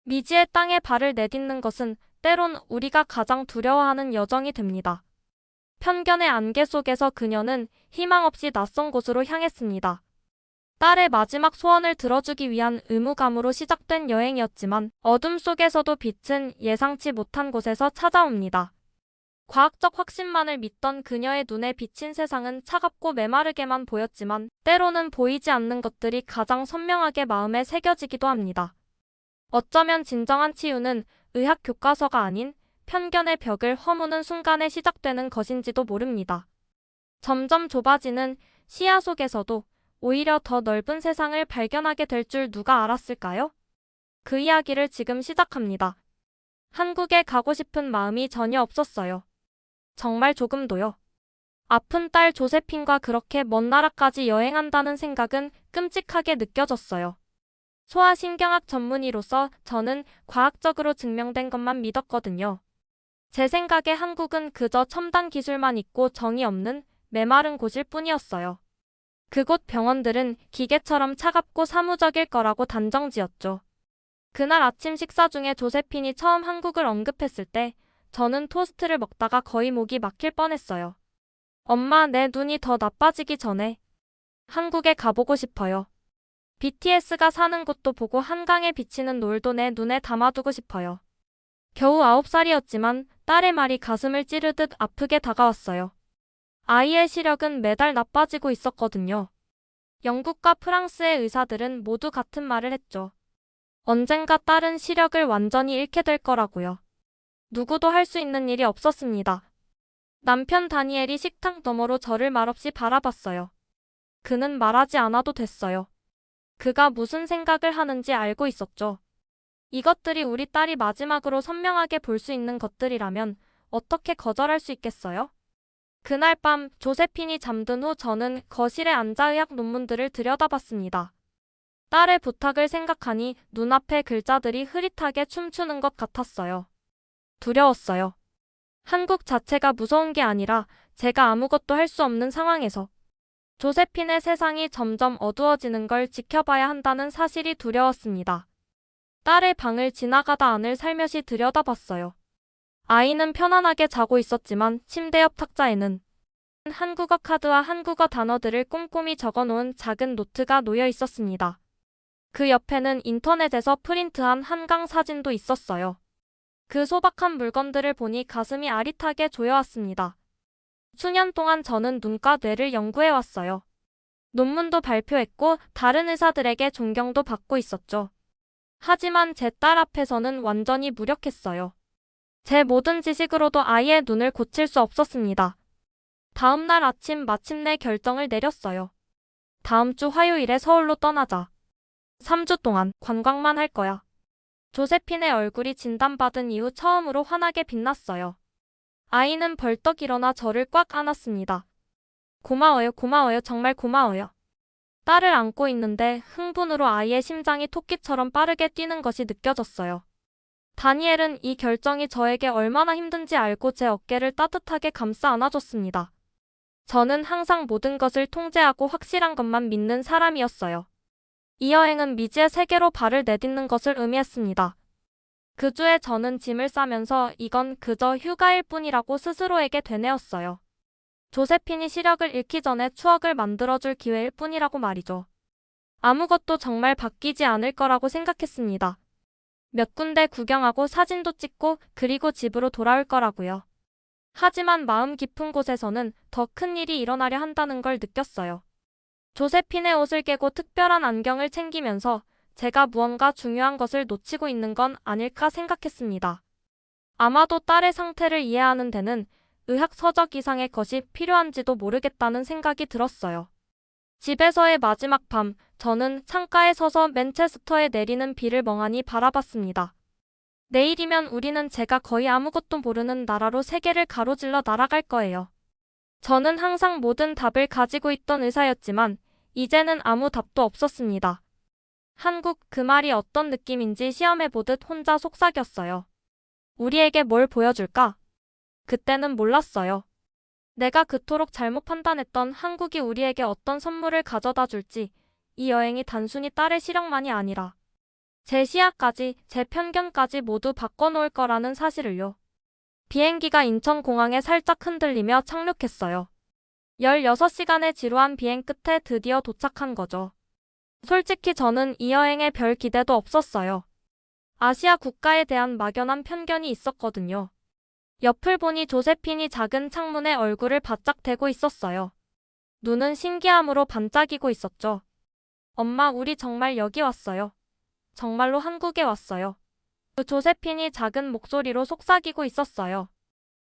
미지의 땅에 발을 내딛는 것은 때론 우리가 가장 두려워하는 여정이 됩니다. 편견의 안개 속에서 그녀는 희망 없이 낯선 곳으로 향했습니다. 딸의 마지막 소원을 들어주기 위한 의무감으로 시작된 여행이었지만 어둠 속에서도 빛은 예상치 못한 곳에서 찾아옵니다. 과학적 확신만을 믿던 그녀의 눈에 비친 세상은 차갑고 메마르게만 보였지만 때로는 보이지 않는 것들이 가장 선명하게 마음에 새겨지기도 합니다. 어쩌면 진정한 치유는 의학 교과서가 아닌 편견의 벽을 허무는 순간에 시작되는 것인지도 모릅니다. 점점 좁아지는 시야 속에서도 오히려 더 넓은 세상을 발견하게 될 줄 누가 알았을까요? 그 이야기를 지금 시작합니다. 한국에 가고 싶은 마음이 전혀 없었어요. 정말 조금도요. 아픈 딸 조세핀과 그렇게 먼 나라까지 여행한다는 생각은 끔찍하게 느껴졌어요. 소아신경학 전문의로서 저는 과학적으로 증명된 것만 믿었거든요. 제 생각에 한국은 그저 첨단 기술만 있고 정이 없는 메마른 곳일 뿐이었어요. 그곳 병원들은 기계처럼 차갑고 사무적일 거라고 단정지었죠. 그날 아침 식사 중에 조세핀이 처음 한국을 언급했을 때 저는 토스트를 먹다가 거의 목이 막힐 뻔했어요. 엄마, 내 눈이 더 나빠지기 전에 한국에 가보고 싶어요. BTS가 사는 곳도 보고 한강에 비치는 노을도 내 눈에 담아두고 싶어요. 겨우 9살이었지만 딸의 말이 가슴을 찌르듯 아프게 다가왔어요. 아이의 시력은 매달 나빠지고 있었거든요. 영국과 프랑스의 의사들은 모두 같은 말을 했죠. 언젠가 딸은 시력을 완전히 잃게 될 거라고요. 누구도 할 수 있는 일이 없었습니다. 남편 다니엘이 식탁 너머로 저를 말없이 바라봤어요. 그는 말하지 않아도 됐어요. 그가 무슨 생각을 하는지 알고 있었죠. 이것들이 우리 딸이 마지막으로 선명하게 볼 수 있는 것들이라면 어떻게 거절할 수 있겠어요? 그날 밤 조세핀이 잠든 후 저는 거실에 앉아 의학 논문들을 들여다봤습니다. 딸의 부탁을 생각하니 눈앞의 글자들이 흐릿하게 춤추는 것 같았어요. 두려웠어요. 한국 자체가 무서운 게 아니라 제가 아무것도 할 수 없는 상황에서 조세핀의 세상이 점점 어두워지는 걸 지켜봐야 한다는 사실이 두려웠습니다. 딸의 방을 지나가다 안을 살며시 들여다봤어요. 아이는 편안하게 자고 있었지만 침대 옆 탁자에는 한국어 카드와 한국어 단어들을 꼼꼼히 적어놓은 작은 노트가 놓여 있었습니다. 그 옆에는 인터넷에서 프린트한 한강 사진도 있었어요. 그 소박한 물건들을 보니 가슴이 아릿하게 조여왔습니다. 수년 동안 저는 눈과 뇌를 연구해왔어요. 논문도 발표했고 다른 의사들에게 존경도 받고 있었죠. 하지만 제 딸 앞에서는 완전히 무력했어요. 제 모든 지식으로도 아이의 눈을 고칠 수 없었습니다. 다음 날 아침 마침내 결정을 내렸어요. 다음 주 화요일에 서울로 떠나자. 3주 동안 관광만 할 거야. 조세핀의 얼굴이 진단받은 이후 처음으로 환하게 빛났어요. 아이는 벌떡 일어나 저를 꽉 안았습니다. 고마워요, 고마워요, 정말 고마워요. 딸을 안고 있는데 흥분으로 아이의 심장이 토끼처럼 빠르게 뛰는 것이 느껴졌어요. 다니엘은 이 결정이 저에게 얼마나 힘든지 알고 제 어깨를 따뜻하게 감싸 안아줬습니다. 저는 항상 모든 것을 통제하고 확실한 것만 믿는 사람이었어요. 이 여행은 미지의 세계로 발을 내딛는 것을 의미했습니다. 그 주에 저는 짐을 싸면서 이건 그저 휴가일 뿐이라고 스스로에게 되뇌었어요. 조세핀이 시력을 잃기 전에 추억을 만들어줄 기회일 뿐이라고 말이죠. 아무것도 정말 바뀌지 않을 거라고 생각했습니다. 몇 군데 구경하고 사진도 찍고 그리고 집으로 돌아올 거라고요. 하지만 마음 깊은 곳에서는 더 큰 일이 일어나려 한다는 걸 느꼈어요. 조세핀의 옷을 깨고 특별한 안경을 챙기면서 제가 무언가 중요한 것을 놓치고 있는 건 아닐까 생각했습니다. 아마도 딸의 상태를 이해하는 데는 의학 서적 이상의 것이 필요한지도 모르겠다는 생각이 들었어요. 집에서의 마지막 밤, 저는 창가에 서서 맨체스터에 내리는 비를 멍하니 바라봤습니다. 내일이면 우리는 제가 거의 아무것도 모르는 나라로 세계를 가로질러 날아갈 거예요. 저는 항상 모든 답을 가지고 있던 의사였지만 이제는 아무 답도 없었습니다. 한국, 그 말이 어떤 느낌인지 시험해보듯 혼자 속삭였어요. 우리에게 뭘 보여줄까? 그때는 몰랐어요. 내가 그토록 잘못 판단했던 한국이 우리에게 어떤 선물을 가져다 줄지, 이 여행이 단순히 딸의 시력만이 아니라 제 시야까지, 제 편견까지 모두 바꿔놓을 거라는 사실을요. 비행기가 인천공항에 살짝 흔들리며 착륙했어요. 16시간의 지루한 비행 끝에 드디어 도착한 거죠. 솔직히 저는 이 여행에 별 기대도 없었어요. 아시아 국가에 대한 막연한 편견이 있었거든요. 옆을 보니 조세핀이 작은 창문에 얼굴을 바짝 대고 있었어요. 눈은 신기함으로 반짝이고 있었죠. 엄마, 우리 정말 여기 왔어요. 정말로 한국에 왔어요. 조세핀이 작은 목소리로 속삭이고 있었어요.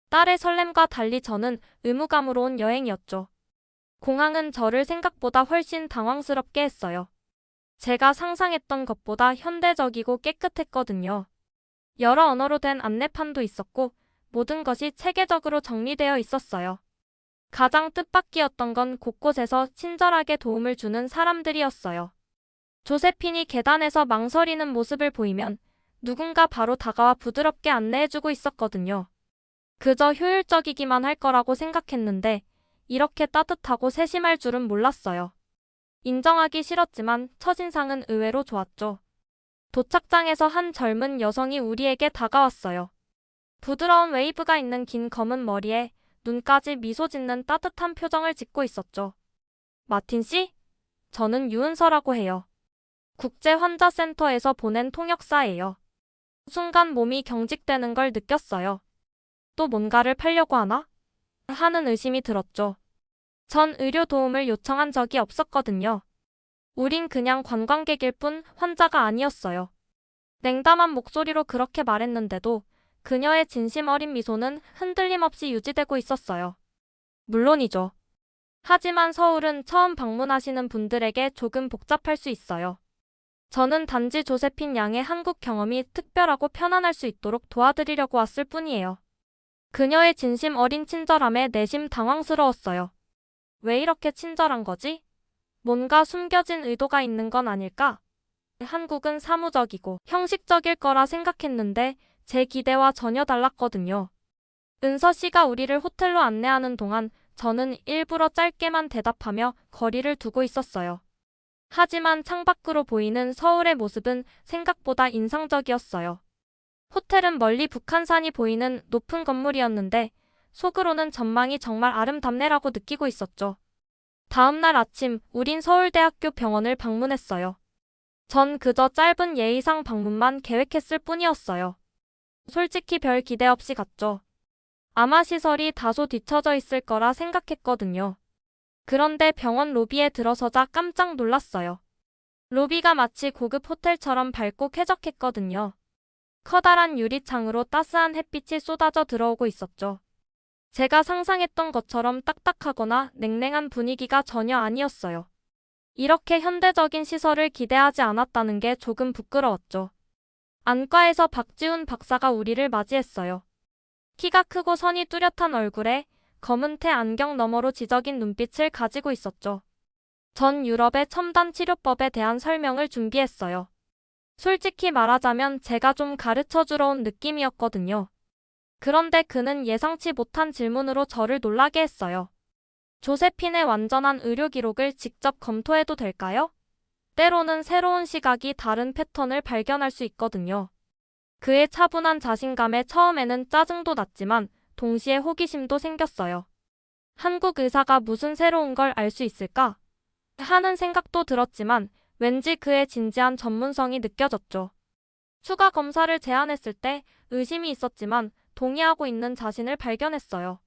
딸의 설렘과 달리 저는 의무감으로 온 여행이었죠. 공항은 저를 생각보다 훨씬 당황스럽게 했어요. 제가 상상했던 것보다 현대적이고 깨끗했거든요. 여러 언어로 된 안내판도 있었고 모든 것이 체계적으로 정리되어 있었어요. 가장 뜻밖이었던 건 곳곳에서 친절하게 도움을 주는 사람들이었어요. 조세핀이 계단에서 망설이는 모습을 보이면 누군가 바로 다가와 부드럽게 안내해주고 있었거든요. 그저 효율적이기만 할 거라고 생각했는데 이렇게 따뜻하고 세심할 줄은 몰랐어요. 인정하기 싫었지만 첫인상은 의외로 좋았죠. 도착장에서 한 젊은 여성이 우리에게 다가왔어요. 부드러운 웨이브가 있는 긴 검은 머리에 눈까지 미소 짓는 따뜻한 표정을 짓고 있었죠. 마틴 씨? 저는 유은서라고 해요. 국제환자센터에서 보낸 통역사예요. 순간 몸이 경직되는 걸 느꼈어요. 또 뭔가를 팔려고 하나? 하는 의심이 들었죠. 전 의료 도움을 요청한 적이 없었거든요. 우린 그냥 관광객일 뿐 환자가 아니었어요. 냉담한 목소리로 그렇게 말했는데도 그녀의 진심 어린 미소는 흔들림 없이 유지되고 있었어요. 물론이죠. 하지만 서울은 처음 방문하시는 분들에게 조금 복잡할 수 있어요. 저는 단지 조세핀 양의 한국 경험이 특별하고 편안할 수 있도록 도와드리려고 왔을 뿐이에요. 그녀의 진심 어린 친절함에 내심 당황스러웠어요. 왜 이렇게 친절한 거지? 뭔가 숨겨진 의도가 있는 건 아닐까? 한국은 사무적이고 형식적일 거라 생각했는데 제 기대와 전혀 달랐거든요. 은서 씨가 우리를 호텔로 안내하는 동안 저는 일부러 짧게만 대답하며 거리를 두고 있었어요. 하지만 창밖으로 보이는 서울의 모습은 생각보다 인상적이었어요. 호텔은 멀리 북한산이 보이는 높은 건물이었는데 속으로는 전망이 정말 아름답네라고 느끼고 있었죠. 다음 날 아침 우린 서울대학교 병원을 방문했어요. 전 그저 짧은 예의상 방문만 계획했을 뿐이었어요. 솔직히 별 기대 없이 갔죠. 아마 시설이 다소 뒤처져 있을 거라 생각했거든요. 그런데 병원 로비에 들어서자 깜짝 놀랐어요. 로비가 마치 고급 호텔처럼 밝고 쾌적했거든요. 커다란 유리창으로 따스한 햇빛이 쏟아져 들어오고 있었죠. 제가 상상했던 것처럼 딱딱하거나 냉랭한 분위기가 전혀 아니었어요. 이렇게 현대적인 시설을 기대하지 않았다는 게 조금 부끄러웠죠. 안과에서 박지훈 박사가 우리를 맞이했어요. 키가 크고 선이 뚜렷한 얼굴에 검은 테 안경 너머로 지적인 눈빛을 가지고 있었죠. 전 유럽의 첨단 치료법에 대한 설명을 준비했어요. 솔직히 말하자면 제가 좀 가르쳐주러 온 느낌이었거든요. 그런데 그는 예상치 못한 질문으로 저를 놀라게 했어요. 조세핀의 완전한 의료 기록을 직접 검토해도 될까요? 때로는 새로운 시각이 다른 패턴을 발견할 수 있거든요. 그의 차분한 자신감에 처음에는 짜증도 났지만 동시에 호기심도 생겼어요. 한국 의사가 무슨 새로운 걸 알 수 있을까? 하는 생각도 들었지만 왠지 그의 진지한 전문성이 느껴졌죠. 추가 검사를 제안했을 때 의심이 있었지만 동의하고 있는 자신을 발견했어요.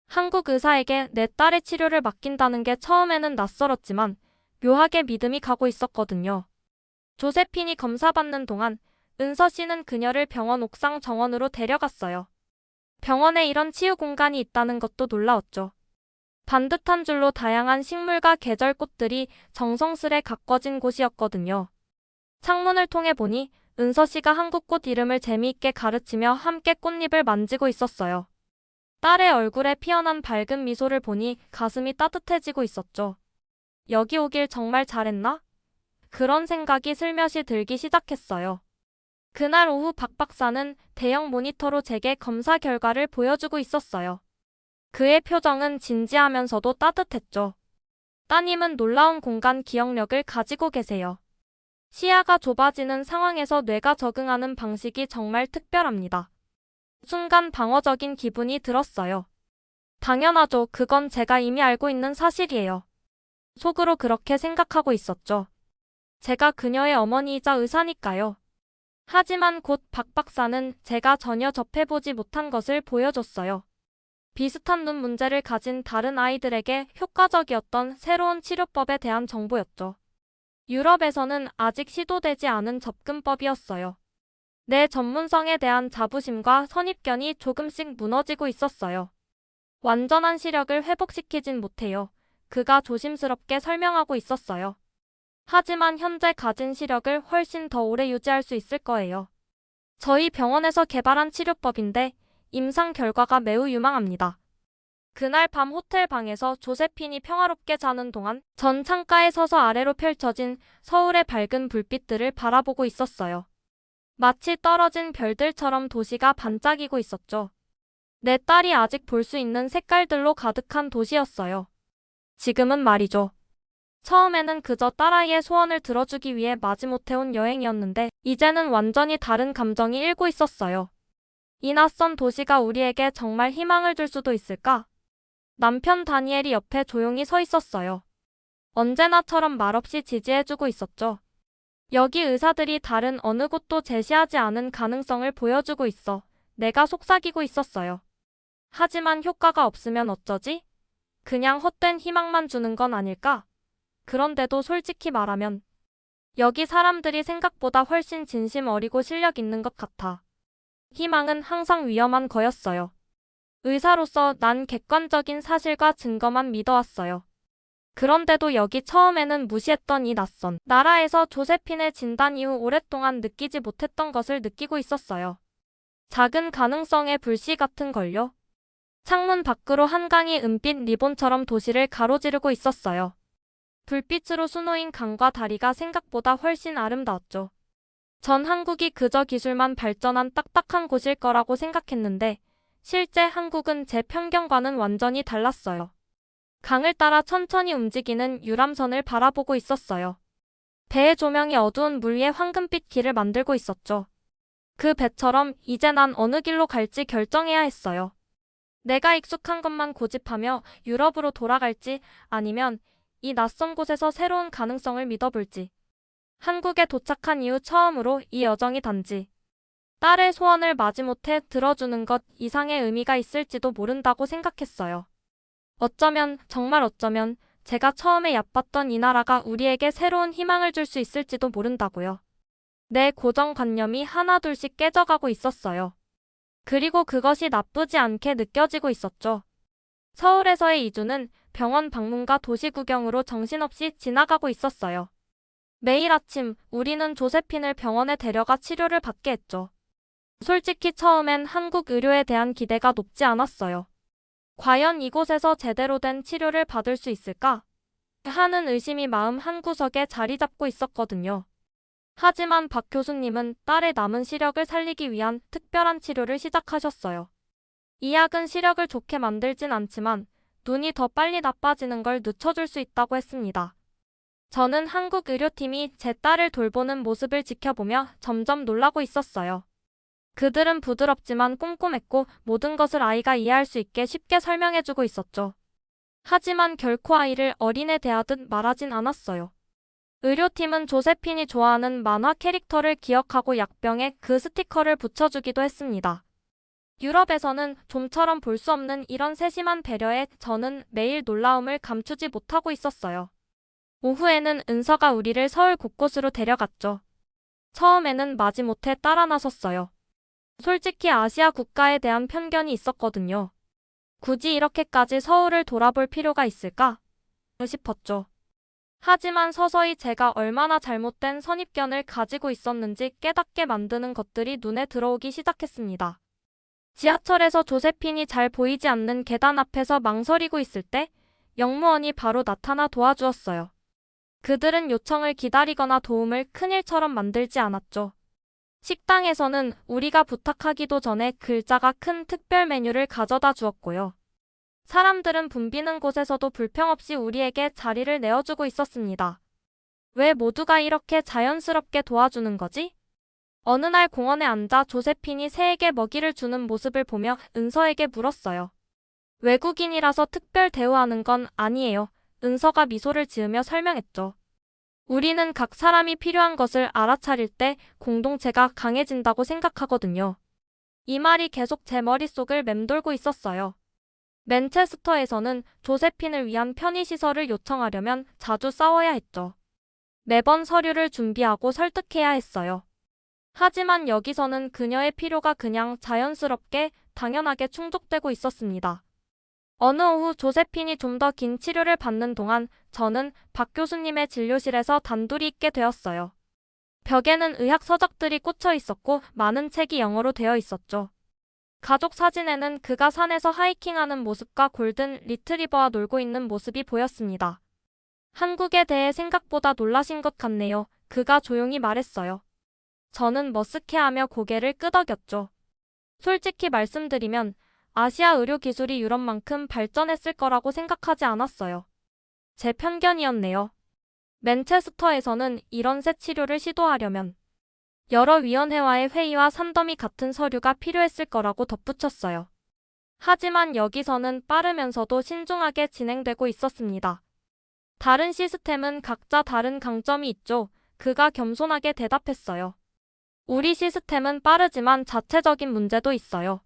한국 의사에게 내 딸의 치료를 맡긴다는 게 처음에는 낯설었지만 묘하게 믿음이 가고 있었거든요. 조세핀이 검사받는 동안 은서 씨는 그녀를 병원 옥상 정원으로 데려갔어요. 병원에 이런 치유 공간이 있다는 것도 놀라웠죠. 반듯한 줄로 다양한 식물과 계절 꽃들이 정성스레 가꿔진 곳이었거든요. 창문을 통해 보니 은서 씨가 한국 꽃 이름을 재미있게 가르치며 함께 꽃잎을 만지고 있었어요. 딸의 얼굴에 피어난 밝은 미소를 보니 가슴이 따뜻해지고 있었죠. 여기 오길 정말 잘했나? 그런 생각이 슬며시 들기 시작했어요. 그날 오후 박 박사는 대형 모니터로 제게 검사 결과를 보여주고 있었어요. 그의 표정은 진지하면서도 따뜻했죠. 따님은 놀라운 공간 기억력을 가지고 계세요. 시야가 좁아지는 상황에서 뇌가 적응하는 방식이 정말 특별합니다. 순간 방어적인 기분이 들었어요. 당연하죠. 그건 제가 이미 알고 있는 사실이에요. 속으로 그렇게 생각하고 있었죠. 제가 그녀의 어머니이자 의사니까요. 하지만 곧 박 박사는 제가 전혀 접해보지 못한 것을 보여줬어요. 비슷한 눈 문제를 가진 다른 아이들에게 효과적이었던 새로운 치료법에 대한 정보였죠. 유럽에서는 아직 시도되지 않은 접근법이었어요. 내 전문성에 대한 자부심과 선입견이 조금씩 무너지고 있었어요. 완전한 시력을 회복시키진 못해요. 그가 조심스럽게 설명하고 있었어요. 하지만 현재 가진 시력을 훨씬 더 오래 유지할 수 있을 거예요. 저희 병원에서 개발한 치료법인데 임상 결과가 매우 유망합니다. 그날 밤 호텔 방에서 조세핀이 평화롭게 자는 동안 전 창가에 서서 아래로 펼쳐진 서울의 밝은 불빛들을 바라보고 있었어요. 마치 떨어진 별들처럼 도시가 반짝이고 있었죠. 내 딸이 아직 볼 수 있는 색깔들로 가득한 도시였어요. 지금은 말이죠. 처음에는 그저 딸아이의 소원을 들어주기 위해 마지못해 온 여행이었는데 이제는 완전히 다른 감정이 일고 있었어요. 이 낯선 도시가 우리에게 정말 희망을 줄 수도 있을까? 남편 다니엘이 옆에 조용히 서 있었어요. 언제나처럼 말없이 지지해주고 있었죠. 여기 의사들이 다른 어느 곳도 제시하지 않은 가능성을 보여주고 있어 내가 속삭이고 있었어요. 하지만 효과가 없으면 어쩌지? 그냥 헛된 희망만 주는 건 아닐까? 그런데도 솔직히 말하면 여기 사람들이 생각보다 훨씬 진심 어리고 실력 있는 것 같아. 희망은 항상 위험한 거였어요. 의사로서 난 객관적인 사실과 증거만 믿어왔어요. 그런데도 여기 처음에는 무시했던 이 낯선 나라에서 조세핀의 진단 이후 오랫동안 느끼지 못했던 것을 느끼고 있었어요. 작은 가능성의 불씨 같은 걸요. 창문 밖으로 한강이 은빛 리본처럼 도시를 가로지르고 있었어요. 불빛으로 수놓인 강과 다리가 생각보다 훨씬 아름다웠죠. 전 한국이 그저 기술만 발전한 딱딱한 곳일 거라고 생각했는데 실제 한국은 제 편견과는 완전히 달랐어요. 강을 따라 천천히 움직이는 유람선을 바라보고 있었어요. 배의 조명이 어두운 물 위에 황금빛 길을 만들고 있었죠. 그 배처럼 이제 난 어느 길로 갈지 결정해야 했어요. 내가 익숙한 것만 고집하며 유럽으로 돌아갈지 아니면 이 낯선 곳에서 새로운 가능성을 믿어볼지. 한국에 도착한 이후 처음으로 이 여정이 단지 딸의 소원을 마지못해 들어주는 것 이상의 의미가 있을지도 모른다고 생각했어요. 어쩌면, 정말 어쩌면 제가 처음에 얕봤던 이 나라가 우리에게 새로운 희망을 줄 수 있을지도 모른다고요. 내 고정관념이 하나둘씩 깨져가고 있었어요. 그리고 그것이 나쁘지 않게 느껴지고 있었죠. 서울에서의 이주는 병원 방문과 도시 구경으로 정신없이 지나가고 있었어요. 매일 아침 우리는 조세핀을 병원에 데려가 치료를 받게 했죠. 솔직히 처음엔 한국 의료에 대한 기대가 높지 않았어요. 과연 이곳에서 제대로 된 치료를 받을 수 있을까? 하는 의심이 마음 한구석에 자리 잡고 있었거든요. 하지만 박 교수님은 딸의 남은 시력을 살리기 위한 특별한 치료를 시작하셨어요. 이 약은 시력을 좋게 만들진 않지만 눈이 더 빨리 나빠지는 걸 늦춰줄 수 있다고 했습니다. 저는 한국 의료팀이 제 딸을 돌보는 모습을 지켜보며 점점 놀라고 있었어요. 그들은 부드럽지만 꼼꼼했고 모든 것을 아이가 이해할 수 있게 쉽게 설명해주고 있었죠. 하지만 결코 아이를 어린애 대하듯 말하진 않았어요. 의료팀은 조세핀이 좋아하는 만화 캐릭터를 기억하고 약병에 그 스티커를 붙여주기도 했습니다. 유럽에서는 좀처럼 볼 수 없는 이런 세심한 배려에 저는 매일 놀라움을 감추지 못하고 있었어요. 오후에는 은서가 우리를 서울 곳곳으로 데려갔죠. 처음에는 마지못해 따라 나섰어요. 솔직히 아시아 국가에 대한 편견이 있었거든요. 굳이 이렇게까지 서울을 돌아볼 필요가 있을까? 싶었죠. 하지만 서서히 제가 얼마나 잘못된 선입견을 가지고 있었는지 깨닫게 만드는 것들이 눈에 들어오기 시작했습니다. 지하철에서 조세핀이 잘 보이지 않는 계단 앞에서 망설이고 있을 때 영무원이 바로 나타나 도와주었어요. 그들은 요청을 기다리거나 도움을 큰일처럼 만들지 않았죠. 식당에서는 우리가 부탁하기도 전에 글자가 큰 특별 메뉴를 가져다 주었고요. 사람들은 붐비는 곳에서도 불평 없이 우리에게 자리를 내어주고 있었습니다. 왜 모두가 이렇게 자연스럽게 도와주는 거지? 어느 날 공원에 앉아 조세핀이 새에게 먹이를 주는 모습을 보며 은서에게 물었어요. 외국인이라서 특별 대우하는 건 아니에요. 은서가 미소를 지으며 설명했죠. 우리는 각 사람이 필요한 것을 알아차릴 때 공동체가 강해진다고 생각하거든요. 이 말이 계속 제 머릿속을 맴돌고 있었어요. 맨체스터에서는 조세핀을 위한 편의시설을 요청하려면 자주 싸워야 했죠. 매번 서류를 준비하고 설득해야 했어요. 하지만 여기서는 그녀의 필요가 그냥 자연스럽게, 당연하게 충족되고 있었습니다. 어느 오후 조세핀이 좀 더 긴 치료를 받는 동안 저는 박 교수님의 진료실에서 단둘이 있게 되었어요. 벽에는 의학 서적들이 꽂혀 있었고 많은 책이 영어로 되어 있었죠. 가족 사진에는 그가 산에서 하이킹하는 모습과 골든 리트리버와 놀고 있는 모습이 보였습니다. 한국에 대해 생각보다 놀라신 것 같네요. 그가 조용히 말했어요. 저는 머쓱해하며 고개를 끄덕였죠. 솔직히 말씀드리면 아시아 의료 기술이 유럽만큼 발전했을 거라고 생각하지 않았어요. 제 편견이었네요. 맨체스터에서는 이런 새 치료를 시도하려면 여러 위원회와의 회의와 산더미 같은 서류가 필요했을 거라고 덧붙였어요. 하지만 여기서는 빠르면서도 신중하게 진행되고 있었습니다. 다른 시스템은 각자 다른 강점이 있죠. 그가 겸손하게 대답했어요. 우리 시스템은 빠르지만 자체적인 문제도 있어요.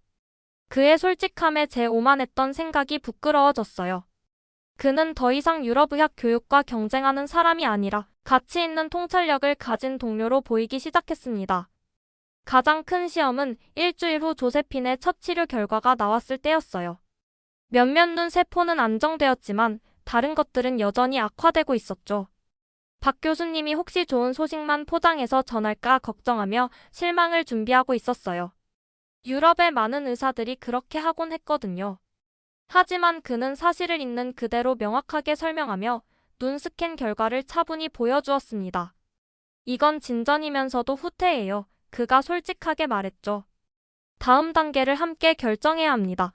그의 솔직함에 제 오만했던 생각이 부끄러워졌어요. 그는 더 이상 유럽의학 교육과 경쟁하는 사람이 아니라 가치 있는 통찰력을 가진 동료로 보이기 시작했습니다. 가장 큰 시험은 일주일 후 조세핀의 첫 치료 결과가 나왔을 때였어요. 몇몇 눈 세포는 안정되었지만 다른 것들은 여전히 악화되고 있었죠. 박 교수님이 혹시 좋은 소식만 포장해서 전할까 걱정하며 실망을 준비하고 있었어요. 유럽의 많은 의사들이 그렇게 하곤 했거든요. 하지만 그는 사실을 있는 그대로 명확하게 설명하며 눈 스캔 결과를 차분히 보여주었습니다. 이건 진전이면서도 후퇴예요. 그가 솔직하게 말했죠. 다음 단계를 함께 결정해야 합니다.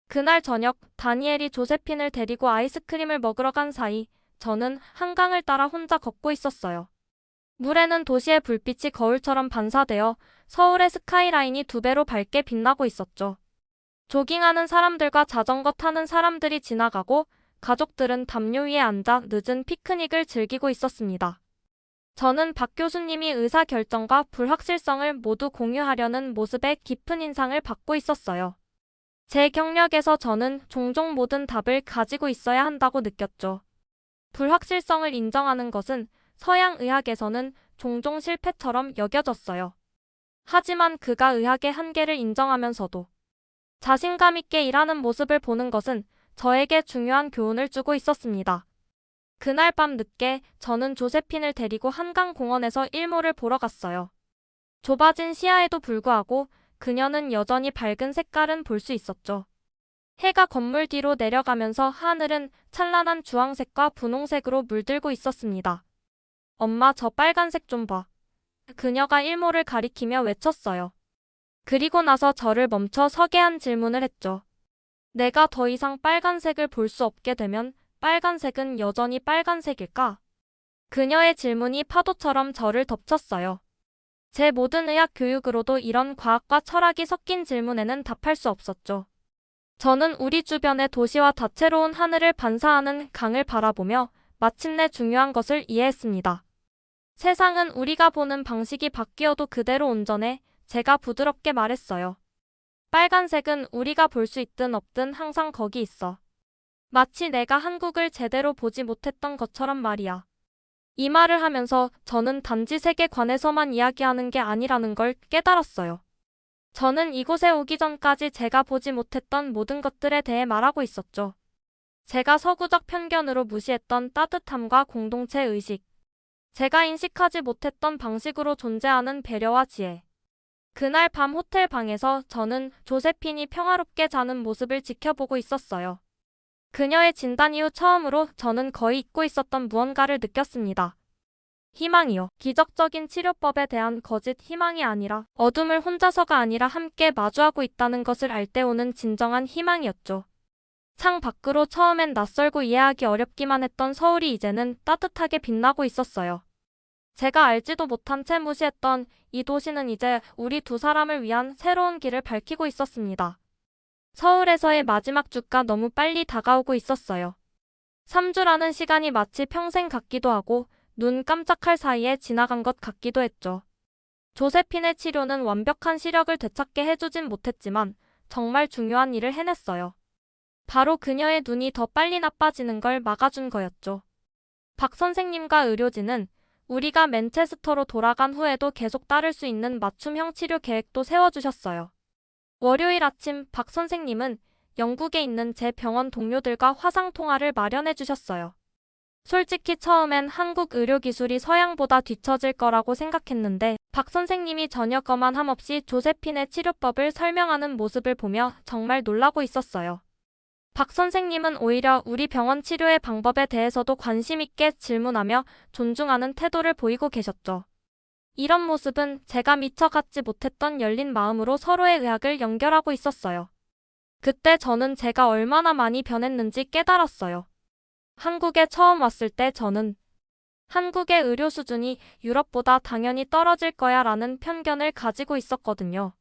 그날 저녁 다니엘이 조세핀을 데리고 아이스크림을 먹으러 간 사이 저는 한강을 따라 혼자 걷고 있었어요. 물에는 도시의 불빛이 거울처럼 반사되어 서울의 스카이라인이 2배로 밝게 빛나고 있었죠. 조깅하는 사람들과 자전거 타는 사람들이 지나가고 가족들은 담요 위에 앉아 늦은 피크닉을 즐기고 있었습니다. 저는 박 교수님이 의사결정과 불확실성을 모두 공유하려는 모습에 깊은 인상을 받고 있었어요. 제 경력에서 저는 종종 모든 답을 가지고 있어야 한다고 느꼈죠. 불확실성을 인정하는 것은 서양 의학에서는 종종 실패처럼 여겨졌어요. 하지만 그가 의학의 한계를 인정하면서도 자신감 있게 일하는 모습을 보는 것은 저에게 중요한 교훈을 주고 있었습니다. 그날 밤 늦게 저는 조세핀을 데리고 한강공원에서 일몰을 보러 갔어요. 좁아진 시야에도 불구하고 그녀는 여전히 밝은 색깔은 볼 수 있었죠. 해가 건물 뒤로 내려가면서 하늘은 찬란한 주황색과 분홍색으로 물들고 있었습니다. 엄마, 저 빨간색 좀 봐. 그녀가 일몰을 가리키며 외쳤어요. 그리고 나서 저를 멈춰 서게 한 질문을 했죠. 내가 더 이상 빨간색을 볼 수 없게 되면 빨간색은 여전히 빨간색일까? 그녀의 질문이 파도처럼 저를 덮쳤어요. 제 모든 의학 교육으로도 이런 과학과 철학이 섞인 질문에는 답할 수 없었죠. 저는 우리 주변의 도시와 다채로운 하늘을 반사하는 강을 바라보며 마침내 중요한 것을 이해했습니다. 세상은 우리가 보는 방식이 바뀌어도 그대로 온전해. 제가 부드럽게 말했어요. 빨간색은 우리가 볼 수 있든 없든 항상 거기 있어. 마치 내가 한국을 제대로 보지 못했던 것처럼 말이야. 이 말을 하면서 저는 단지 세계관에서만 이야기하는 게 아니라는 걸 깨달았어요. 저는 이곳에 오기 전까지 제가 보지 못했던 모든 것들에 대해 말하고 있었죠. 제가 서구적 편견으로 무시했던 따뜻함과 공동체 의식. 제가 인식하지 못했던 방식으로 존재하는 배려와 지혜. 그날 밤 호텔 방에서 저는 조세핀이 평화롭게 자는 모습을 지켜보고 있었어요. 그녀의 진단 이후 처음으로 저는 거의 잊고 있었던 무언가를 느꼈습니다. 희망이요. 기적적인 치료법에 대한 거짓 희망이 아니라 어둠을 혼자서가 아니라 함께 마주하고 있다는 것을 알 때 오는 진정한 희망이었죠. 창 밖으로 처음엔 낯설고 이해하기 어렵기만 했던 서울이 이제는 따뜻하게 빛나고 있었어요. 제가 알지도 못한 채 무시했던 이 도시는 이제 우리 두 사람을 위한 새로운 길을 밝히고 있었습니다. 서울에서의 마지막 주가 너무 빨리 다가오고 있었어요. 3주라는 시간이 마치 평생 같기도 하고 눈 깜짝할 사이에 지나간 것 같기도 했죠. 조세핀의 치료는 완벽한 시력을 되찾게 해주진 못했지만 정말 중요한 일을 해냈어요. 바로 그녀의 눈이 더 빨리 나빠지는 걸 막아준 거였죠. 박 선생님과 의료진은 우리가 맨체스터로 돌아간 후에도 계속 따를 수 있는 맞춤형 치료 계획도 세워주셨어요. 월요일 아침 박 선생님은 영국에 있는 제 병원 동료들과 화상 통화를 마련해 주셨어요. 솔직히 처음엔 한국 의료기술이 서양보다 뒤처질 거라고 생각했는데 박 선생님이 전혀 거만함 없이 조세핀의 치료법을 설명하는 모습을 보며 정말 놀라고 있었어요. 박 선생님은 오히려 우리 병원 치료의 방법에 대해서도 관심 있게 질문하며 존중하는 태도를 보이고 계셨죠. 이런 모습은 제가 미처 갖지 못했던 열린 마음으로 서로의 의학을 연결하고 있었어요. 그때 저는 제가 얼마나 많이 변했는지 깨달았어요. 한국에 처음 왔을 때 저는 한국의 의료 수준이 유럽보다 당연히 떨어질 거야 라는 편견을 가지고 있었거든요.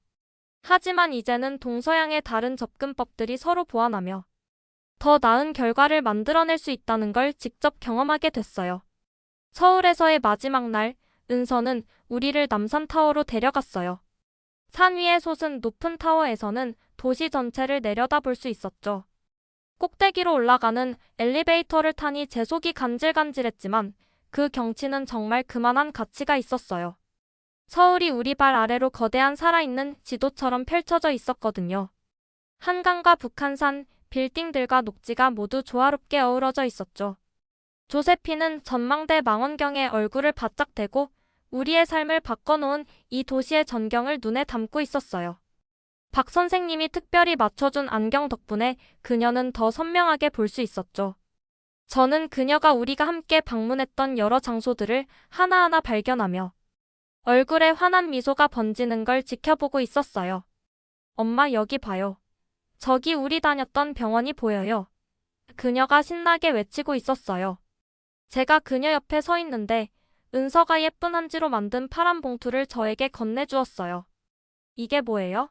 하지만 이제는 동서양의 다른 접근법들이 서로 보완하며 더 나은 결과를 만들어낼 수 있다는 걸 직접 경험하게 됐어요. 서울에서의 마지막 날, 은서는 우리를 남산타워로 데려갔어요. 산 위에 솟은 높은 타워에서는 도시 전체를 내려다볼 수 있었죠. 꼭대기로 올라가는 엘리베이터를 타니 제 속이 간질간질했지만 그 경치는 정말 그만한 가치가 있었어요. 서울이 우리 발 아래로 거대한 살아있는 지도처럼 펼쳐져 있었거든요. 한강과 북한산, 빌딩들과 녹지가 모두 조화롭게 어우러져 있었죠. 조세핀은 전망대 망원경에 얼굴을 바짝 대고 우리의 삶을 바꿔놓은 이 도시의 전경을 눈에 담고 있었어요. 박 선생님이 특별히 맞춰준 안경 덕분에 그녀는 더 선명하게 볼 수 있었죠. 저는 그녀가 우리가 함께 방문했던 여러 장소들을 하나하나 발견하며 얼굴에 환한 미소가 번지는 걸 지켜보고 있었어요. 엄마 여기 봐요. 저기 우리 다녔던 병원이 보여요. 그녀가 신나게 외치고 있었어요. 제가 그녀 옆에 서 있는데 은서가 예쁜 한지로 만든 파란 봉투를 저에게 건네주었어요. 이게 뭐예요?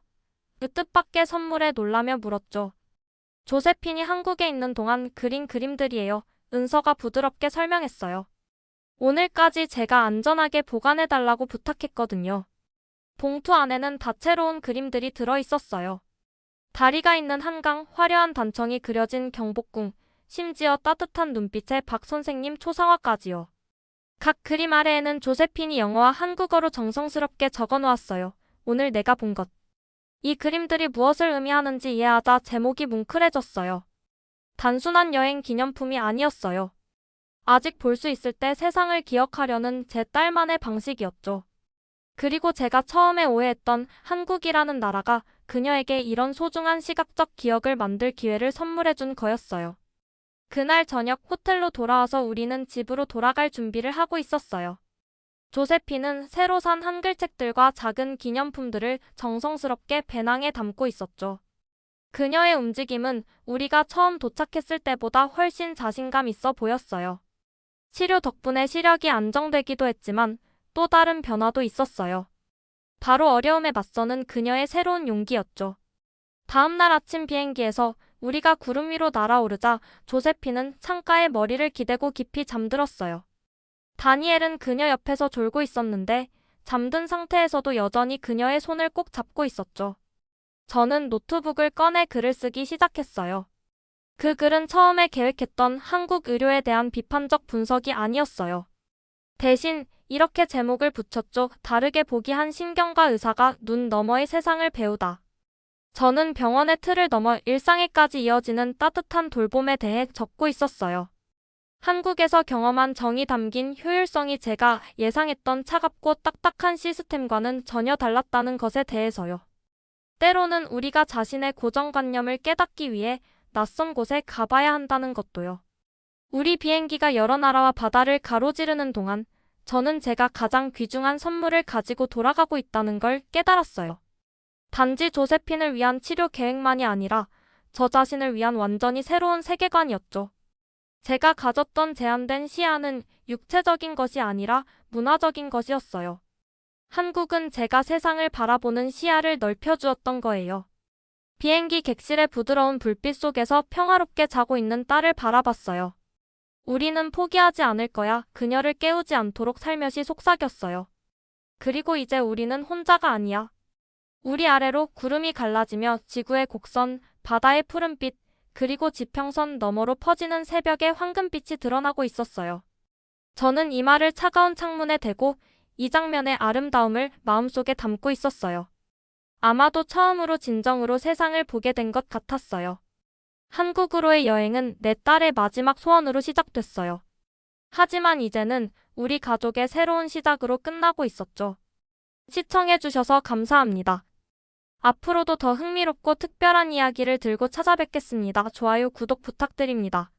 그 뜻밖의 선물에 놀라며 물었죠. 조세핀이 한국에 있는 동안 그린 그림들이에요. 은서가 부드럽게 설명했어요. 오늘까지 제가 안전하게 보관해달라고 부탁했거든요. 봉투 안에는 다채로운 그림들이 들어있었어요. 다리가 있는 한강, 화려한 단청이 그려진 경복궁, 심지어 따뜻한 눈빛의 박 선생님 초상화까지요. 각 그림 아래에는 조세핀이 영어와 한국어로 정성스럽게 적어놓았어요. 오늘 내가 본 것. 이 그림들이 무엇을 의미하는지 이해하자 제목이 뭉클해졌어요. 단순한 여행 기념품이 아니었어요. 아직 볼 수 있을 때 세상을 기억하려는 제 딸만의 방식이었죠. 그리고 제가 처음에 오해했던 한국이라는 나라가 그녀에게 이런 소중한 시각적 기억을 만들 기회를 선물해준 거였어요. 그날 저녁 호텔로 돌아와서 우리는 집으로 돌아갈 준비를 하고 있었어요. 조세핀은 새로 산 한글책들과 작은 기념품들을 정성스럽게 배낭에 담고 있었죠. 그녀의 움직임은 우리가 처음 도착했을 때보다 훨씬 자신감 있어 보였어요. 치료 덕분에 시력이 안정되기도 했지만 또 다른 변화도 있었어요. 바로 어려움에 맞서는 그녀의 새로운 용기였죠. 다음날 아침 비행기에서 우리가 구름 위로 날아오르자 조세핀은 창가에 머리를 기대고 깊이 잠들었어요. 다니엘은 그녀 옆에서 졸고 있었는데 잠든 상태에서도 여전히 그녀의 손을 꼭 잡고 있었죠. 저는 노트북을 꺼내 글을 쓰기 시작했어요. 그 글은 처음에 계획했던 한국 의료에 대한 비판적 분석이 아니었어요. 대신 이렇게 제목을 붙였죠. 다르게 보기 한 신경과 의사가 눈 너머의 세상을 배우다. 저는 병원의 틀을 넘어 일상에까지 이어지는 따뜻한 돌봄에 대해 적고 있었어요. 한국에서 경험한 정이 담긴 효율성이 제가 예상했던 차갑고 딱딱한 시스템과는 전혀 달랐다는 것에 대해서요. 때로는 우리가 자신의 고정관념을 깨닫기 위해 낯선 곳에 가봐야 한다는 것도요. 우리 비행기가 여러 나라와 바다를 가로지르는 동안 저는 제가 가장 귀중한 선물을 가지고 돌아가고 있다는 걸 깨달았어요. 단지 조세핀을 위한 치료 계획만이 아니라 저 자신을 위한 완전히 새로운 세계관이었죠. 제가 가졌던 제한된 시야는 육체적인 것이 아니라 문화적인 것이었어요. 한국은 제가 세상을 바라보는 시야를 넓혀주었던 거예요. 비행기 객실의 부드러운 불빛 속에서 평화롭게 자고 있는 딸을 바라봤어요. 우리는 포기하지 않을 거야. 그녀를 깨우지 않도록 살며시 속삭였어요. 그리고 이제 우리는 혼자가 아니야. 우리 아래로 구름이 갈라지며 지구의 곡선, 바다의 푸른빛, 그리고 지평선 너머로 퍼지는 새벽의 황금빛이 드러나고 있었어요. 저는 이 말을 차가운 창문에 대고 이 장면의 아름다움을 마음속에 담고 있었어요. 아마도 처음으로 진정으로 세상을 보게 된 것 같았어요. 한국으로의 여행은 내 딸의 마지막 소원으로 시작됐어요. 하지만 이제는 우리 가족의 새로운 시작으로 끝나고 있었죠. 시청해주셔서 감사합니다. 앞으로도 더 흥미롭고 특별한 이야기를 들고 찾아뵙겠습니다. 좋아요, 구독 부탁드립니다.